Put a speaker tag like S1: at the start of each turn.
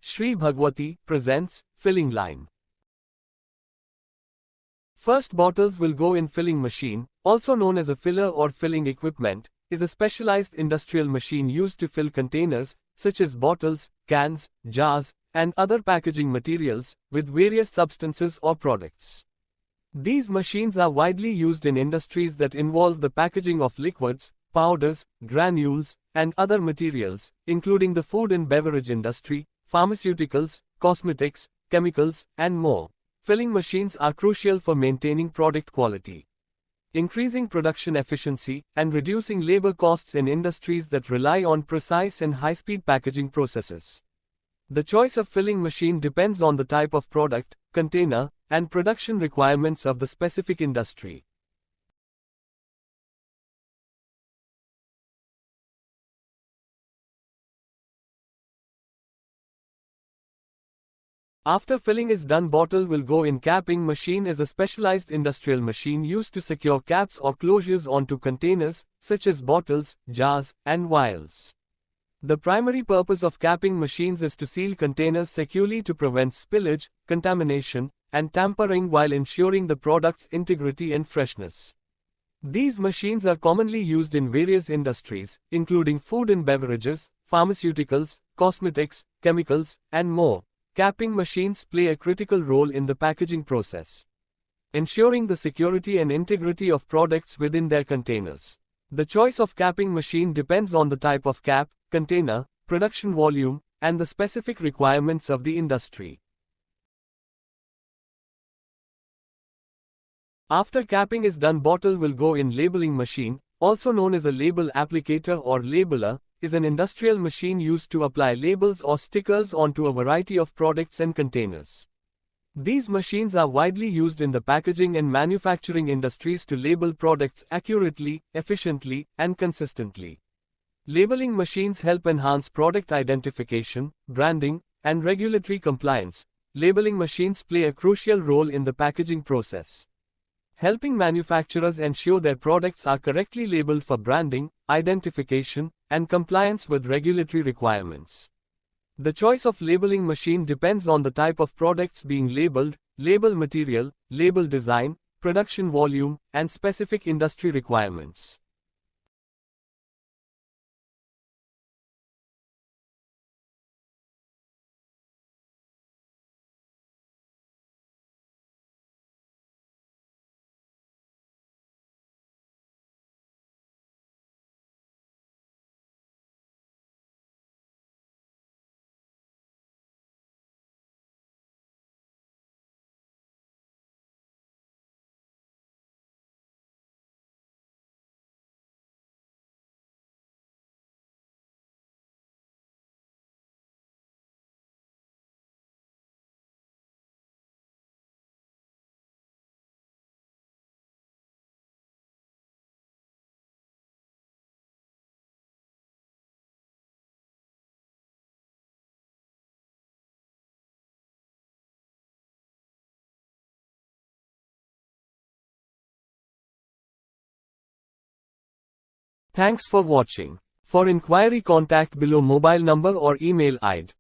S1: Shri Bhagwati presents filling line. First bottles will go in filling machine, also known as a filler or filling equipment, is a specialized industrial machine used to fill containers, such as bottles, cans, jars, and other packaging materials, with various substances or products. These machines are widely used in industries that involve the packaging of liquids, powders, granules, and other materials, including the food and beverage industry, pharmaceuticals, cosmetics, chemicals, and more. Filling machines are crucial for maintaining product quality, increasing production efficiency, and reducing labor costs in industries that rely on precise and high-speed packaging processes. The choice of filling machine depends on the type of product, container, and production requirements of the specific industry. After filling is done, bottle will go in. Capping machine is a specialized industrial machine used to secure caps or closures onto containers, such as bottles, jars, and vials. The primary purpose of capping machines is to seal containers securely to prevent spillage, contamination, and tampering while ensuring the product's integrity and freshness. These machines are commonly used in various industries, including food and beverages, pharmaceuticals, cosmetics, chemicals, and more. Capping machines play a critical role in the packaging process, ensuring the security and integrity of products within their containers. The choice of capping machine depends on the type of cap, container, production volume, and the specific requirements of the industry. After capping is done, bottle will go in. Labeling machine, also known as a label applicator or labeler, is an industrial machine used to apply labels or stickers onto a variety of products and containers. These machines are widely used in the packaging and manufacturing industries to label products accurately, efficiently, and consistently. Labeling machines help enhance product identification, branding, and regulatory compliance. Labeling machines play a crucial role in the packaging process, helping manufacturers ensure their products are correctly labeled for branding, identification, and compliance with regulatory requirements. The choice of labeling machine depends on the type of products being labeled, label material, label design, production volume, and specific industry requirements. Thanks for watching. For inquiry, contact below mobile number or email ID.